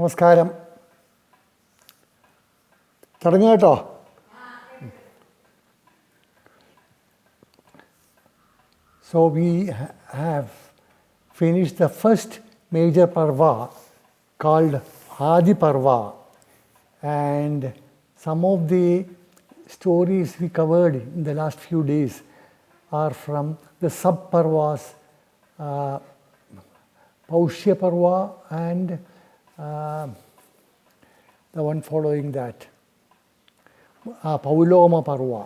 നമസ്കാരം. തുടങ്ങുക കേട്ടോ. So we have finished the first major parva called Adi Parva, and some of the stories we covered in the last few days are from the sub-parvas, Paushya Parva and the one following that, Pauloma Parva.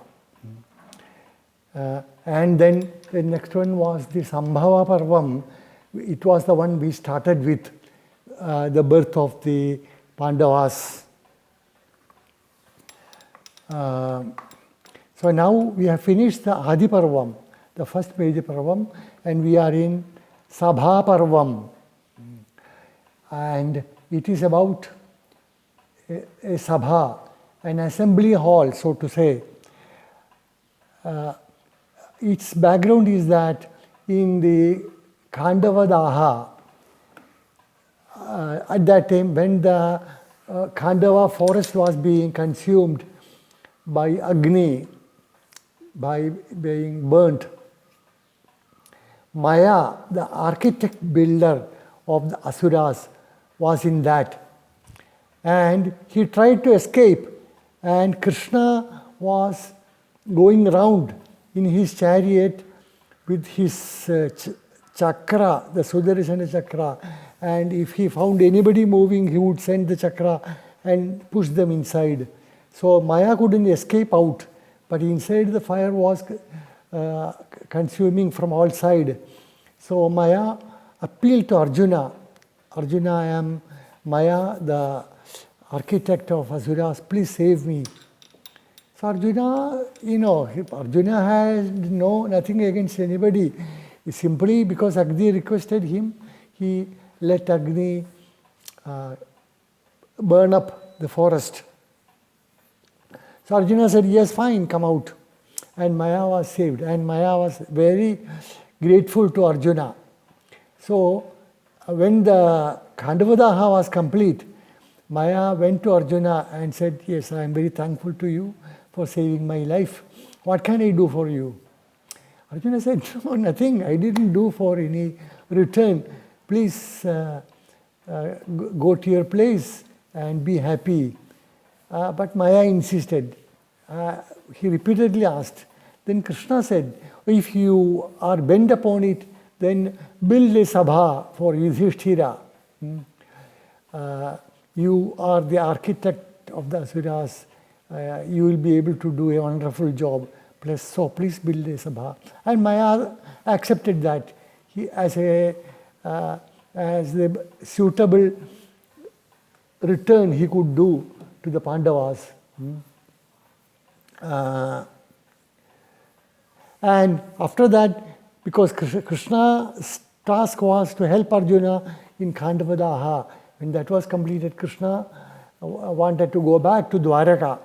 And then the next one was the Sabhaparvam. It was the one we started with, the birth of the Pandavas. So now we have finished the Adi Parvam, the first major Parvam, and we are in Sabhaparvam. And it is about a Sabha, an assembly hall, so to say. Its background is that in the Khandavadaha, at that time when the Khandava forest was being consumed by Agni, by being burnt, Maya, the architect builder of the Asuras, was in that. And he tried to escape, and Krishna was going around in his chariot with his chakra, the Sudarshana chakra, and if he found anybody moving, he would send the chakra and push them inside. So Maya couldn't escape out, but inside the fire was consuming from all sides. So Maya appealed to Arjuna. Arjuna, I am Maya, the architect of Asuras, please save me. So Arjuna, Arjuna has nothing against anybody. Simply because Agni requested him, he let Agni burn up the forest. So Arjuna said, yes, fine, come out. And Maya was saved. And Maya was very grateful to Arjuna. So when the Khandavadaha was complete, Maya went to Arjuna and said, yes, I am very thankful to you for saving my life. What can I do for you? Arjuna said, no, nothing. I didn't do for any return. Please go to your place and be happy. But Maya insisted. He repeatedly asked. Then Krishna said, if you are bent upon it, then build a sabha for Yudhishthira. You are the architect of the Asuras. You will be able to do a wonderful job. So please build a sabha. And Maya accepted that as the suitable return he could do to the Pandavas. And after that, because Krishna's task was to help Arjuna in Khandavadaha, when that was completed, Krishna wanted to go back to Dwaraka.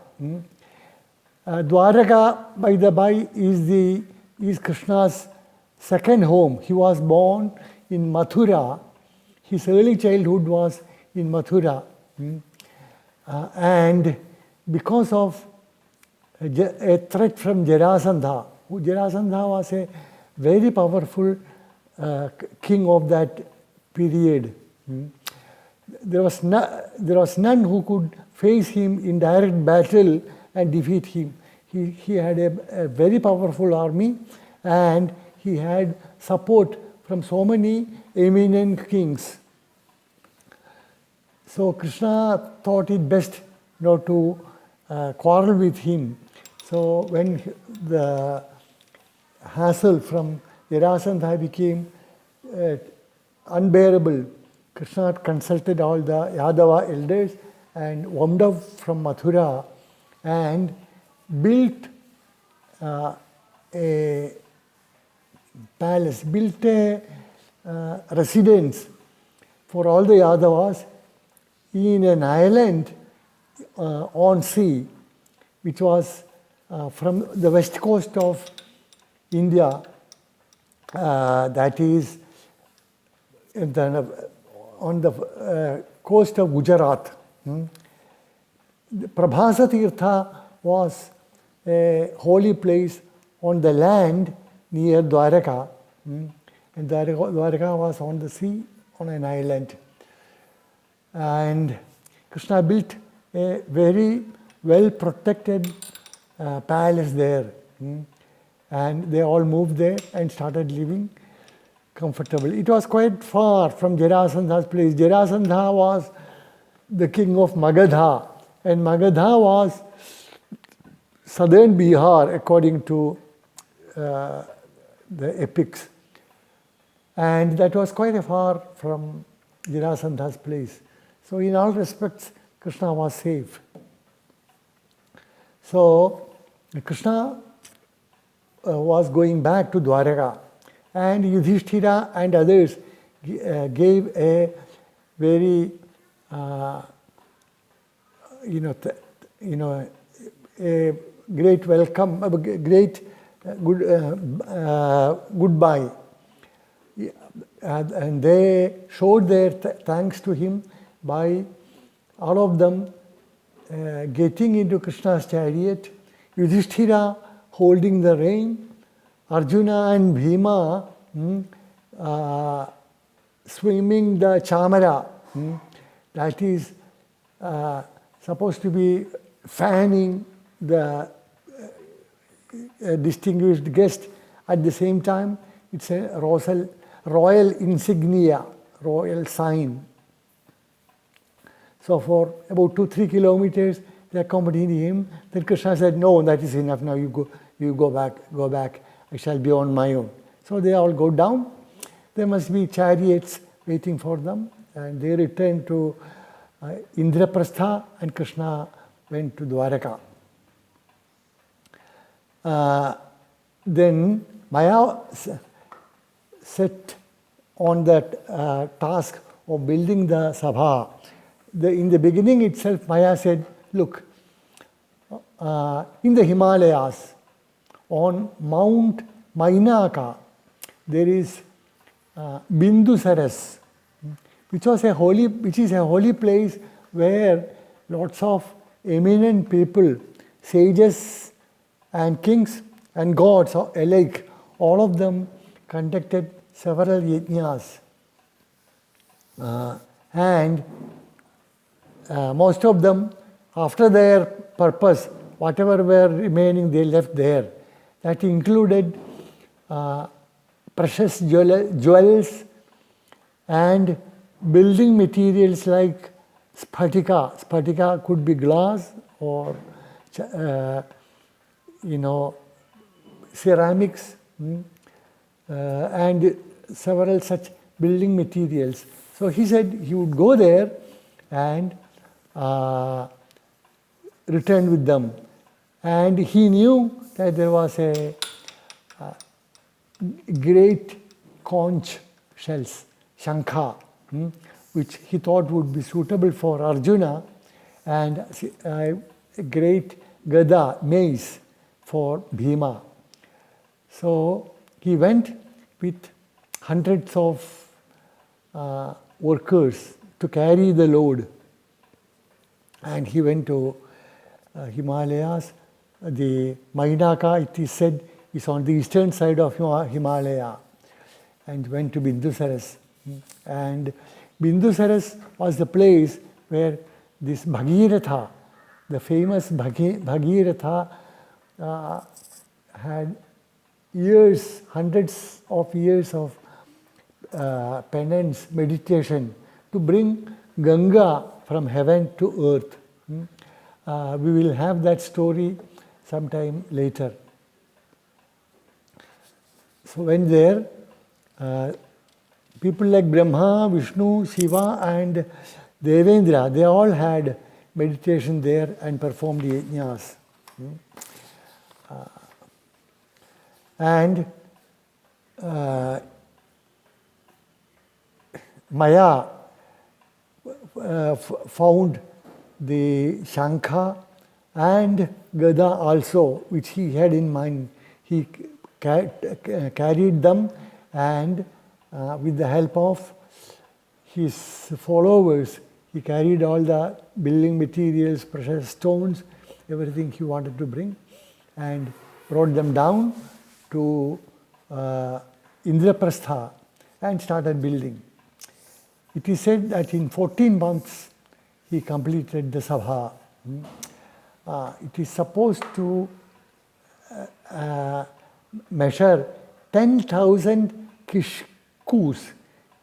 Dwaraka, by the by, is Krishna's second home. He was born in Mathura. His early childhood was in Mathura. And because of a threat from Jarasandha, Jarasandha was a very powerful king of that period. There was none who could face him in direct battle and defeat him. He had a very powerful army, and he had support from so many eminent kings. So Krishna thought it best not to quarrel with him. So when the hassle from Jarasandha became unbearable, Krishna consulted all the Yadava elders and wound up from Mathura and built a palace, built a residence for all the Yadavas in an island on sea, which was from the west coast of India, that is on the coast of Gujarat. Prabhasa Tirtha was a holy place on the land near Dwaraka. And Dwaraka was on the sea, on an island. And Krishna built a very well protected palace there. And they all moved there and started living comfortable. It was quite far from Jarasandha's place. Jarasandha was the king of Magadha, and Magadha was southern Bihar according to the epics. And that was quite far from Jarasandha's place. So in all respects, Krishna was safe. So Krishna was going back to Dwaraka, and Yudhishthira and others gave a very a great welcome, a great goodbye, and they showed their thanks to him by all of them getting into Krishna's chariot, Yudhishthira holding the rein, Arjuna and Bhima swimming the chamara, that is supposed to be fanning the distinguished guest. At the same time, it's a royal insignia, royal sign. So for about 2-3 kilometers, they accompanied him. Then Krishna said, "No, that is enough. Now you go back. I shall be on my own." So they all go down. There must be chariots waiting for them, and they returned to Indraprastha, and Krishna went to Dwaraka. Then Maya set on that task of building the Sabha. In the beginning itself, Maya said, "Look, in the Himalayas, on Mount Mainaka, there is Bindusaras, which is a holy place where lots of eminent people, sages and kings and gods alike, all of them conducted several yajnas. And most of them, after their purpose, whatever were remaining, they left there. That included precious jewels and building materials like sphatika. Sphatika could be glass or ceramics, and several such building materials. So he said he would go there and return with them. And he knew that there was a great conch shells, shankha, which he thought would be suitable for Arjuna, and a great gada, mace, for Bhima. So he went with hundreds of workers to carry the load. And he went to Himalayas. The Mainaka, it is said, is on the eastern side of Himalaya, and went to Bindusaras. And Bindusaras was the place where this Bhagiratha, the famous Bhagiratha, had years, hundreds of years of penance, meditation to bring Ganga from heaven to earth. We will have that story sometime later. So when there, people like Brahma, Vishnu, Shiva and Devendra, they all had meditation there and performed yajnas. And Maya found the Shankha and Gada also, which he had in mind. He carried them, and with the help of his followers, He carried all the building materials, precious stones, everything he wanted to bring, and brought them down to Indraprastha and started building. It is said that in 14 months he completed the Sabha. It is supposed to measure 10,000 kishkus.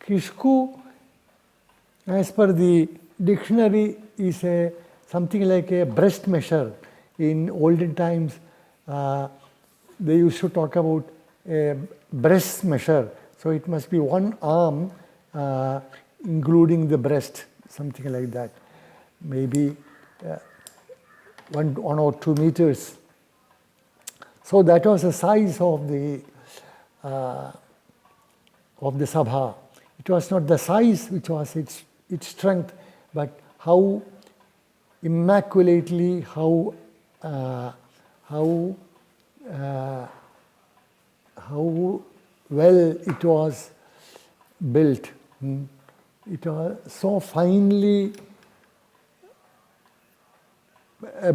Kishku, as per the dictionary, is something like a breast measure. In olden times, they used to talk about a breast measure. So it must be one arm, including the breast, something like that. Maybe 1 or 2 meters. So that was the size of the Sabha. It was not the size which was its strength, but how immaculately, how well it was built. It was so finely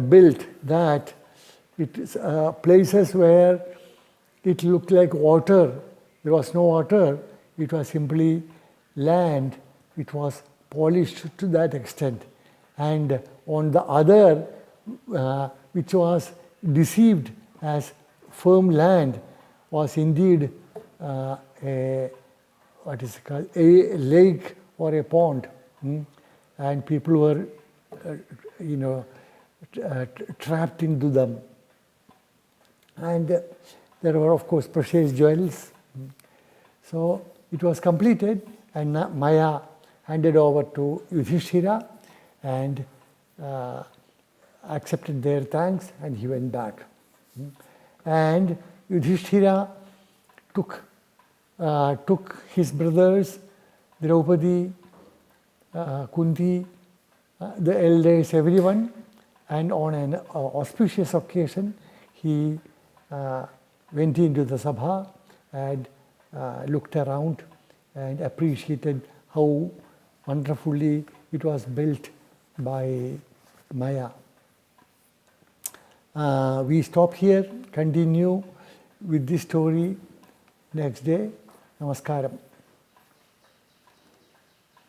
built that it is places where it looked like water. There was no water. It was simply land. It was polished to that extent. And on the other, which was deceived as firm land, was indeed a lake or a pond. And people were, trapped into them. And there were, of course, precious jewels. So it was completed, and Maya handed over to Yudhishthira and accepted their thanks, and he went back. And Yudhishthira took his brothers, Draupadi, Kunti, the elders, everyone, and on an auspicious occasion, he went into the Sabha and looked around and appreciated how wonderfully it was built by Maya. We stop here, continue with this story next day. Namaskaram.